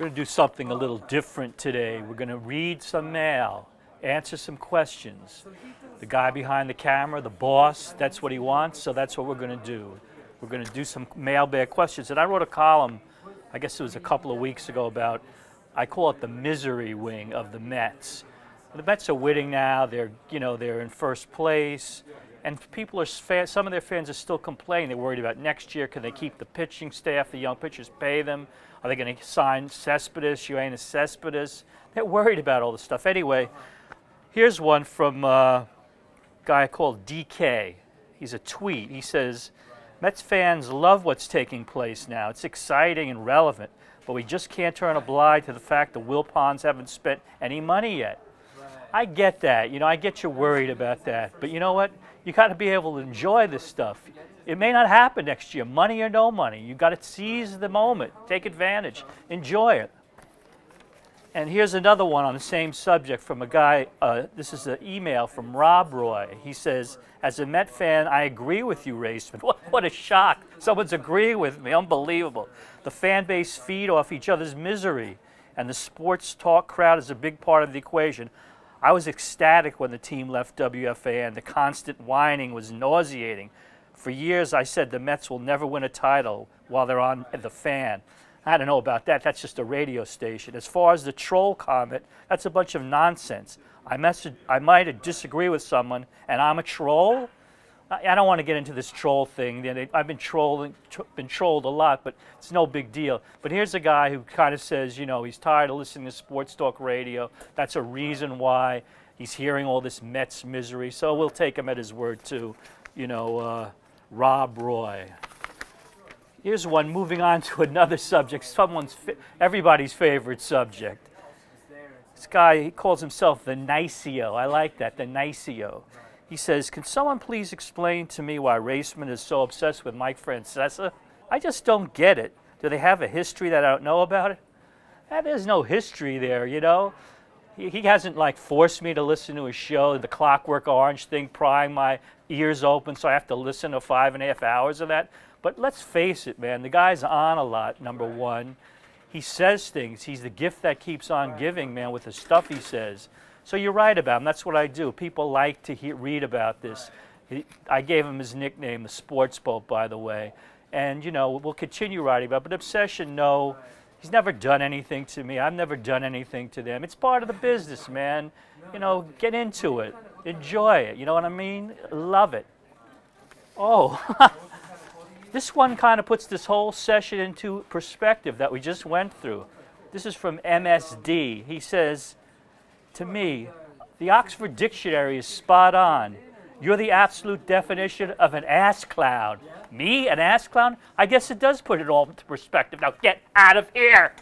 We're going to do something a little different today. We're going to read some mail, answer some questions. The guy behind the camera, the boss, that's what he wants, so that's what we're going to do. We're going to do some mailbag questions. And I wrote a column, I guess it was a couple of weeks ago, about, I call it the misery wing of the Mets. The Mets are winning now. They're in first place. And people are, some of their fans are still complaining. They're worried about next year. Can they keep the pitching staff, the young pitchers, pay them? Are they going to sign Cespedes, Eugenio Cespedes? They're worried about all this stuff. Anyway, here's one from a guy called DK. He's a tweet. He says, Mets fans love what's taking place now. It's exciting and relevant, but we just can't turn a blind to the fact the Wilpons haven't spent any money yet. I get that. I get you're worried about that. But you know what? You got to be able to enjoy this stuff. It may not happen next year, money or no money. You got to seize the moment, take advantage, enjoy it. And here's another one on the same subject from a guy. This is an email from Rob Roy. He says, as a Met fan, I agree with you, Raissman. What a shock. Someone's agreeing with me. Unbelievable. The fan base feed off each other's misery, and the sports talk crowd is a big part of the equation. I was ecstatic when the team left WFA, and the constant whining was nauseating. For years, I said the Mets will never win a title while they're on the Fan. I don't know about that. That's just a radio station. As far as the troll comment, that's a bunch of nonsense. I might disagree with someone, and I'm a troll. I don't want to get into this troll thing. I've been trolled a lot, but it's no big deal. But here's a guy who kind of says, he's tired of listening to sports talk radio. That's a reason why he's hearing all this Mets misery. So we'll take him at his word too. Rob Roy. Here's one, moving on to another subject, everybody's favorite subject. This guy, he calls himself the Nicio. I like that, the Nicio. He says, can someone please explain to me why Raissman is so obsessed with Mike Francesa? I just don't get it. Do they have a history that I don't know about it? There's no history there, He hasn't forced me to listen to his show, the Clockwork Orange thing, prying my ears open so I have to listen to 5.5 hours of that. But let's face it, man, the guy's on a lot, number one. He says things. He's the gift that keeps on giving, man, with the stuff he says. So you're right about him. That's what I do. People like to read about this. I gave him his nickname, the Sports Pope, by the way. And, we'll continue writing about it. But Obsession, no. He's never done anything to me. I've never done anything to them. It's part of the business, man. Get into it. Enjoy it. You know what I mean? Love it. Oh, this one kind of puts this whole session into perspective that we just went through. This is from MSD. He says, to me, the Oxford Dictionary is spot on. You're the absolute definition of an ass clown. Me, an ass clown? I guess it does put it all into perspective. Now get out of here!